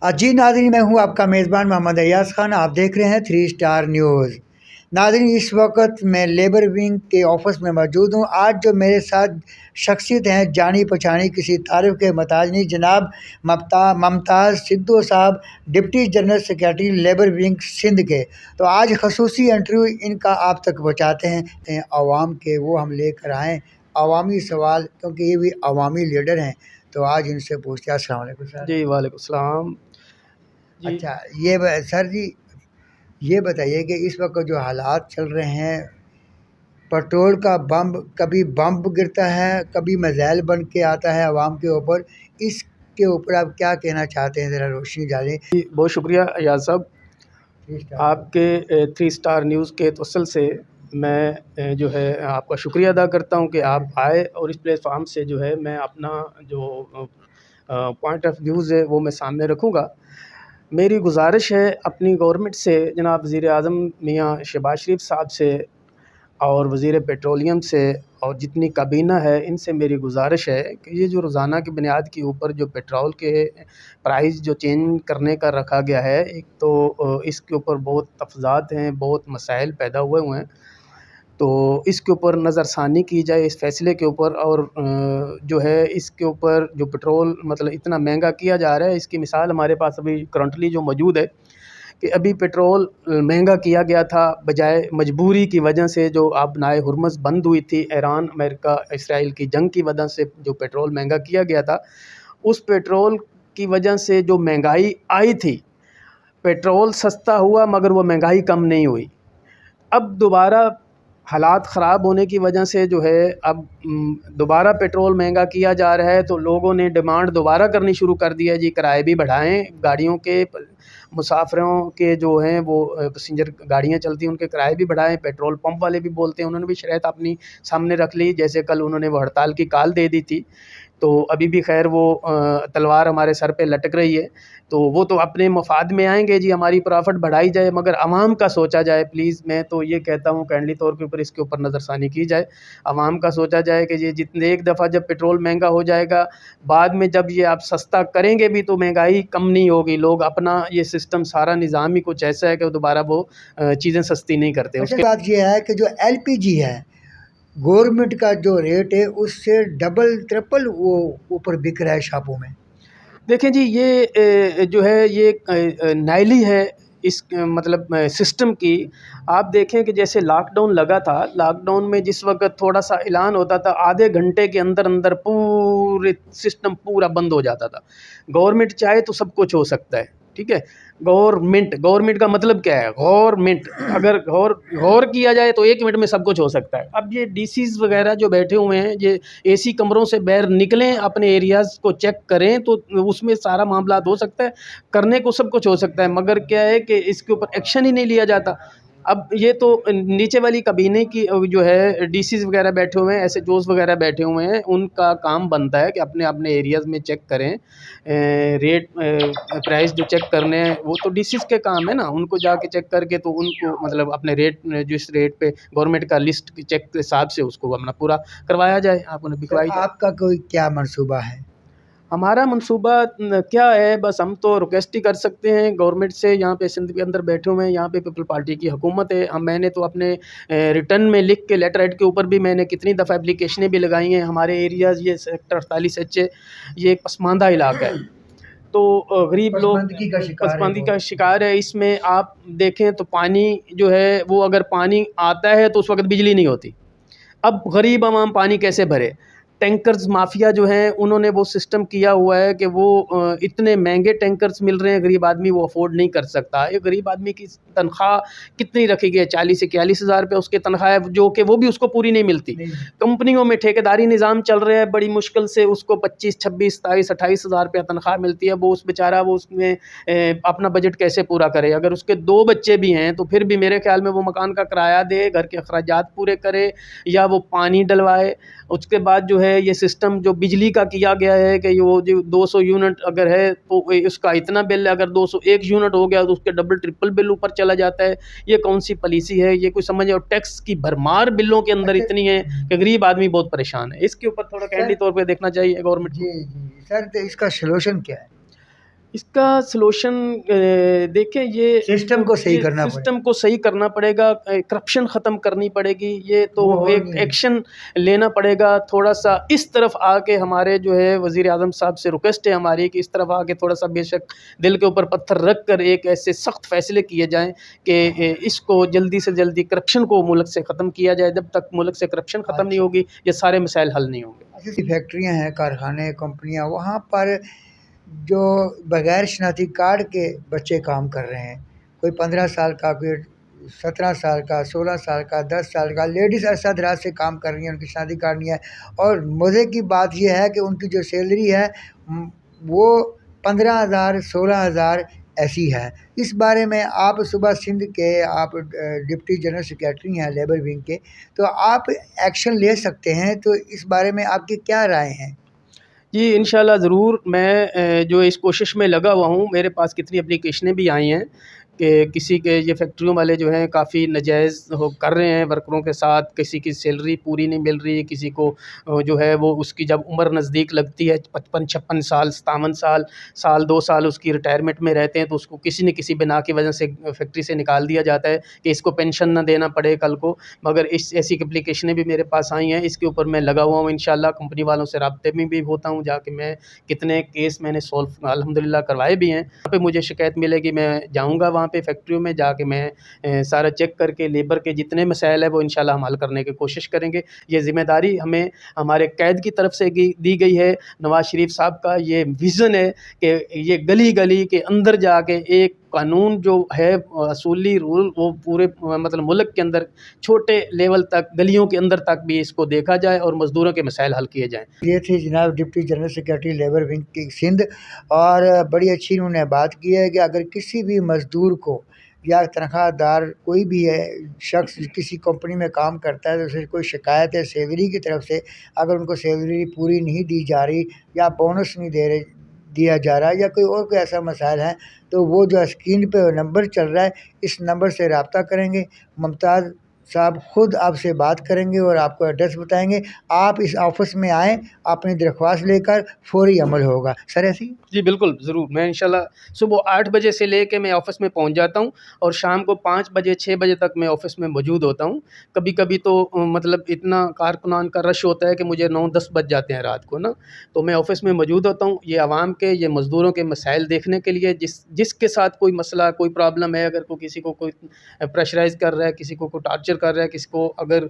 جی ناظرین، میں ہوں آپ کا میزبان محمد ایاز خان. آپ دیکھ رہے ہیں 3 اسٹار نیوز. ناظرین، اس وقت میں لیبر ونگ کے آفس میں موجود ہوں. آج جو میرے ساتھ شخصیت ہیں، جانی پہچانی، کسی تعریف کے محتاج نہیں، جناب ممتاز سدھو صاحب، deputy general secretary labour wing Sindh کے. تو آج خصوصی انٹرویو ان کا آپ تک پہنچاتے ہیں عوام کے. وہ ہم لے کر آئیں عوامی سوال، کیونکہ یہ بھی عوامی لیڈر ہیں. تو آج ان سے پوچھتے ہیں. السلام علیکم سر. جی وعلیکم السلام. جی اچھا، سر جی یہ بتائیے کہ اس وقت جو حالات چل رہے ہیں، پٹرول کا کبھی بمب گرتا ہے، کبھی میزائل بن کے آتا ہے عوام کے اوپر. اس کے اوپر آپ کیا کہنا چاہتے ہیں؟ ذرا روشنی ڈالیں. بہت شکریہ ایاز صاحب. آپ کے 3 اسٹار نیوز کے توسل سے میں جو ہے آپ کا شکریہ ادا کرتا ہوں کہ آپ آئے اور اس پلیٹ فارم سے جو ہے میں اپنا جو پوائنٹ آف ویوز ہے وہ میں سامنے رکھوں گا. میری گزارش ہے اپنی گورنمنٹ سے، جناب وزیر اعظم میاں شہباز شریف صاحب سے اور وزیر پیٹرولیم سے اور جتنی کابینہ ہے ان سے میری گزارش ہے کہ یہ جو روزانہ کی بنیاد کے اوپر جو پیٹرول کے پرائز جو چینج کرنے کا رکھا گیا ہے، ایک تو اس کے اوپر بہت تفضات ہیں، بہت مسائل پیدا ہوئے ہیں. تو اس کے اوپر نظر ثانی کی جائے اس فیصلے کے اوپر. اور جو ہے اس کے اوپر جو پیٹرول مطلب اتنا مہنگا کیا جا رہا ہے، اس کی مثال ہمارے پاس ابھی کرنٹلی جو موجود ہے کہ ابھی پیٹرول مہنگا کیا گیا تھا بجائے مجبوری کی وجہ سے. جو آبنائے ہرمز بند ہوئی تھی، ایران امریکہ اسرائیل کی جنگ کی وجہ سے جو پیٹرول مہنگا کیا گیا تھا، اس پیٹرول کی وجہ سے جو مہنگائی آئی تھی، پیٹرول سستا ہوا مگر وہ مہنگائی کم نہیں ہوئی. اب دوبارہ حالات خراب ہونے کی وجہ سے جو ہے اب دوبارہ پیٹرول مہنگا کیا جا رہا ہے. تو لوگوں نے ڈیمانڈ دوبارہ کرنی شروع کر دیا جی کرائے بھی بڑھائیں، گاڑیوں کے مسافروں کے جو ہیں وہ پیسنجر گاڑیاں چلتی ہیں ان کے کرائے بھی بڑھائیں. پیٹرول پمپ والے بھی بولتے ہیں، انہوں نے بھی شرائط اپنی سامنے رکھ لی. جیسے کل انہوں نے وہ ہڑتال کی کال دے دی تھی، تو ابھی بھی خیر وہ تلوار ہمارے سر پہ لٹک رہی ہے. تو وہ تو اپنے مفاد میں آئیں گے جی ہماری پرافٹ بڑھائی جائے، مگر عوام کا سوچا جائے پلیز. میں تو یہ کہتا ہوں کائنڈلی طور کے اوپر اس کے اوپر نظر ثانی کی جائے، عوام کا سوچا جائے کہ یہ جتنے ایک دفعہ جب پیٹرول مہنگا ہو جائے گا، بعد میں جب یہ آپ سستا کریں گے بھی تو مہنگائی کم نہیں ہوگی. لوگ اپنا یہ سسٹم سارا نظام ہی کچھ ایسا ہے کہ دوبارہ وہ چیزیں سستی نہیں کرتے. اچھا، بات یہ ہے کہ جو LPG ہے، گورنمنٹ کا جو ریٹ ہے اس سے ڈبل ٹرپل وہ اوپر بک رہا ہے شاپوں میں. دیکھیں جی یہ جو ہے یہ نائلی ہے اس مطلب سسٹم کی. آپ دیکھیں کہ جیسے لاک ڈاؤن لگا تھا، لاک ڈاؤن میں جس وقت تھوڑا سا اعلان ہوتا تھا، آدھے گھنٹے کے اندر اندر پورے سسٹم پورا بند ہو جاتا تھا. گورنمنٹ چاہے تو سب کچھ ہو سکتا ہے، ٹھیک ہے. گورنمنٹ کا مطلب کیا ہے؟ گورنمنٹ اگر غور کیا جائے تو 1 منٹ میں سب کچھ ہو سکتا ہے. اب یہ DCs وغیرہ جو بیٹھے ہوئے ہیں، یہ AC کمروں سے باہر نکلیں، اپنے ایریاز کو چیک کریں تو اس میں سارا معاملات ہو سکتا ہے. کرنے کو سب کچھ ہو سکتا ہے، مگر کیا ہے کہ اس کے اوپر ایکشن ہی نہیں لیا جاتا. اب یہ تو نیچے والی کابینے کی جو ہے DCs وغیرہ بیٹھے ہوئے ہیں، SHOs وغیرہ بیٹھے ہوئے ہیں، ان کا کام بنتا ہے کہ اپنے ایریاز میں چیک کریں. ریٹ پرائز جو چیک کرنے ہیں وہ تو DCs کے کام ہے نا، ان کو جا کے چیک کر کے تو ان کو مطلب اپنے ریٹ جس ریٹ پہ گورنمنٹ کا لسٹ چیک کے حساب سے اس کو اپنا پورا کروایا جائے، آپ انہیں بکوائی جائے. آپ کا کوئی کیا منصوبہ ہے؟ ہمارا منصوبہ کیا ہے؟ بس ہم تو ریکویسٹ ہی کر سکتے ہیں گورنمنٹ سے. یہاں پہ سندھ کے اندر بیٹھے ہوئے ہیں، یہاں پہ پیپل پارٹی کی حکومت ہے. میں نے تو اپنے ریٹرن میں لکھ کے لیٹر ہیڈ کے اوپر بھی میں نے کتنی دفعہ اپلیکیشنیں بھی لگائی ہیں. ہمارے ایریاز یہ سیکٹر 48H یہ ایک پسماندہ علاقہ ہے، تو غریب لوگ پسماندگی کا شکار ہے. اس میں آپ دیکھیں تو پانی جو ہے وہ اگر پانی آتا ہے تو اس وقت بجلی نہیں ہوتی. اب غریب عوام پانی کیسے بھرے؟ ٹینکرز مافیا جو ہیں انہوں نے وہ سسٹم کیا ہوا ہے کہ وہ اتنے مہنگے ٹینکرز مل رہے ہیں، غریب آدمی وہ افورڈ نہیں کر سکتا. ایک غریب آدمی کی تنخواہ کتنی رکھی گئی ہے؟ 40 سے 41 ہزار روپے اس کی تنخواہ ہے، جو کہ وہ بھی اس کو پوری نہیں ملتی. کمپنیوں میں ٹھیکیداری نظام چل رہا ہے، بڑی مشکل سے اس کو 25 26 27 28 ہزار روپیہ تنخواہ ملتی ہے. وہ اس بیچارہ وہ اس میں اپنا بجٹ کیسے پورا کرے؟ اگر اس کے 2 بچے بھی ہیں تو پھر بھی میرے خیال میں وہ مکان کا کرایہ دے، گھر کے اخراجات پورے کرے، یا وہ پانی ڈلوائے. اس کے بعد جو ہے یہ سسٹم جو بجلی کا کیا گیا ہے کہ وہ جو 200 یونٹ اگر ہے تو اس کا اتنا بل ہے، اگر 201 یونٹ ہو گیا تو اس کے ڈبل ٹرپل بل اوپر چلا جاتا ہے. یہ کون سی پالیسی ہے؟ یہ کوئی سمجھ. اور ٹیکس کی بھرمار بلوں کے اندر اتنی ہے کہ غریب آدمی بہت پریشان ہے. اس کے اوپر تھوڑا کینڈی طور پہ دیکھنا چاہیے گورنمنٹ کو. جی سر، تو اس کا سلوشن کیا ہے؟ اس کا سلوشن دیکھیں یہ سسٹم کو صحیح کرنا پڑے، سسٹم کو صحیح کرنا پڑے گا، کرپشن ختم کرنی پڑے گی، یہ تو وہ ایک نہیں۔ ایکشن لینا پڑے گا تھوڑا سا اس طرف آ کے۔ ہمارے جو ہے وزیر اعظم صاحب سے ریکویسٹ ہے ہماری کہ اس طرف آ کے تھوڑا سا بے شک دل کے اوپر پتھر رکھ کر ایک ایسے سخت فیصلے کیے جائیں کہ اس کو جلدی سے جلدی کرپشن کو ملک سے ختم کیا جائے۔ جب تک ملک سے کرپشن ختم نہیں ہوگی یہ سارے مسائل حل نہیں ہوں گے۔ ایسی فیکٹریاں ہیں، کارخانے، کمپنیاں، وہاں پر جو بغیر شناختی کارڈ کے بچے کام کر رہے ہیں، کوئی 15 سال کا، کوئی 17 سال کا، 16 سال کا، 10 سال کا، لیڈیز عرصہ دراز سے کام کر رہی ہیں، ان کی شناختی کارڈ نہیں ہے۔ اور مزے کی بات یہ ہے کہ ان کی جو سیلری ہے وہ 15,000 16,000 ایسی ہے۔ اس بارے میں آپ صوبہ سندھ کے آپ ڈپٹی جنرل سیکریٹری ہیں لیبر ونگ کے، تو آپ ایکشن لے سکتے ہیں، تو اس بارے میں آپ کی کیا رائے ہیں؟ جی انشاءاللہ ضرور، میں جو اس کوشش میں لگا ہوا ہوں۔ میرے پاس کتنی اپلیکیشنیں بھی آئی ہیں کہ کسی کے یہ فیکٹریوں والے جو ہیں کافی ناجائز کر رہے ہیں ورکروں کے ساتھ، کسی کی سیلری پوری نہیں مل رہی، کسی کو جو ہے وہ اس کی جب عمر نزدیک لگتی ہے 55 56 سال 57 سال 2 سال اس کی ریٹائرمنٹ میں رہتے ہیں، تو اس کو کسی نہ کسی بنا کی وجہ سے فیکٹری سے نکال دیا جاتا ہے کہ اس کو پینشن نہ دینا پڑے کل کو۔ مگر ایسی اپلیکیشنیں بھی میرے پاس آئی ہیں، اس کے اوپر میں لگا ہوا ہوں۔ انشاءاللہ کمپنی والوں سے رابطے میں بھی ہوتا ہوں، جا کے میں کتنے کیس میں نے سولو الحمدللہ کروائے بھی ہیں۔ وہاں پہ مجھے شکایت ملے گی میں جاؤں گا وہاں پہ فیکٹریوں میں جا کے میں سارا چیک کر کے لیبر کے جتنے مسائل ہیں وہ انشاءاللہ ہم حل کرنے کی کوشش کریں گے۔ یہ ذمہ داری ہمیں ہمارے قید کی طرف سے دی گئی ہے۔ نواز شریف صاحب کا یہ ویژن ہے کہ یہ گلی گلی کے اندر جا کے ایک قانون جو ہے اصولی رول وہ پورے مطلب ملک کے اندر چھوٹے لیول تک گلیوں کے اندر تک بھی اس کو دیکھا جائے اور مزدوروں کے مسائل حل کیے جائیں۔ یہ تھی جناب deputy general secretary labour wing کی سندھ، اور بڑی اچھی انہوں نے بات کی ہے کہ اگر کسی بھی مزدور کو یا تنخواہ دار کوئی بھی شخص کسی کمپنی میں کام کرتا ہے تو اسے کوئی شکایت ہے سیلری کی طرف سے، اگر ان کو سیلری پوری نہیں دی جا رہی یا بونس نہیں دیا جا رہا یا کوئی ایسا مسائل ہے، تو وہ جو اسکرین پہ نمبر چل رہا ہے اس نمبر سے رابطہ کریں گے۔ ممتاز صاحب خود آپ سے بات کریں گے اور آپ کو ایڈریس بتائیں گے۔ آپ اس آفس میں آئیں، اپنی درخواست لے کر فوری عمل ہوگا۔ سر ایسی؟ جی بالکل ضرور، میں انشاءاللہ صبح 8 بجے سے لے کے میں آفس میں پہنچ جاتا ہوں اور شام کو 5 بجے 6 بجے تک میں آفس میں موجود ہوتا ہوں۔ کبھی کبھی تو مطلب اتنا کارکنان کا رش ہوتا ہے کہ مجھے 9-10 بج جاتے ہیں رات کو نا، تو میں آفس میں موجود ہوتا ہوں یہ عوام کے یہ مزدوروں کے مسائل دیکھنے کے لیے۔ جس کے ساتھ کوئی مسئلہ کوئی پرابلم ہے، اگر کسی کو کوئی پریشرائز کر رہا ہے، کسی کو کوئی ٹارچر کر رہا ہے، کسی کو اگر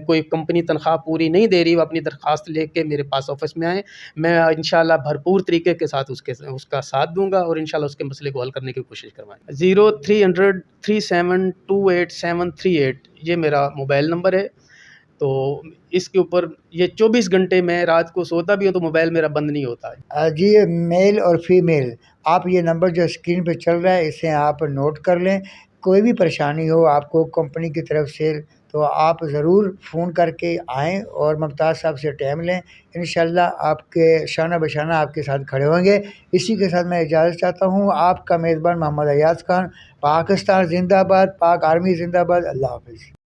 کوئی کمپنی تنخواہ پوری نہیں دے رہی، وہ اپنی درخواست لے کے میرے پاس آفس میں آئیں، میں انشاءاللہ بھرپور طریقے کے ساتھ اس کا ساتھ دوں گا اور انشاءاللہ اس کے مسئلے کو حل کرنے کی کوشش کروائیں گے۔ 0300 3728 یہ میرا موبائل نمبر ہے۔ تو اس کے اوپر یہ 24 گھنٹے میں رات کو سوتا بھی ہوں تو موبائل میرا بند نہیں ہوتا ہے۔ جی میل اور فیمیل، آپ یہ نمبر جو اسکرین پہ چل رہا ہے اسے آپ نوٹ کر لیں۔ کوئی بھی پریشانی ہو آپ کو کمپنی کی طرف سے تو آپ ضرور فون کر کے آئیں اور ممتاز صاحب سے ٹائم لیں۔ انشاءاللہ آپ کے شانہ بشانہ آپ کے ساتھ کھڑے ہوں گے۔ اسی کے ساتھ میں اجازت چاہتا ہوں۔ آپ کا میزبان محمد ایاز خان۔ پاکستان زندہ باد، پاک آرمی زندہ باد۔ اللہ حافظ۔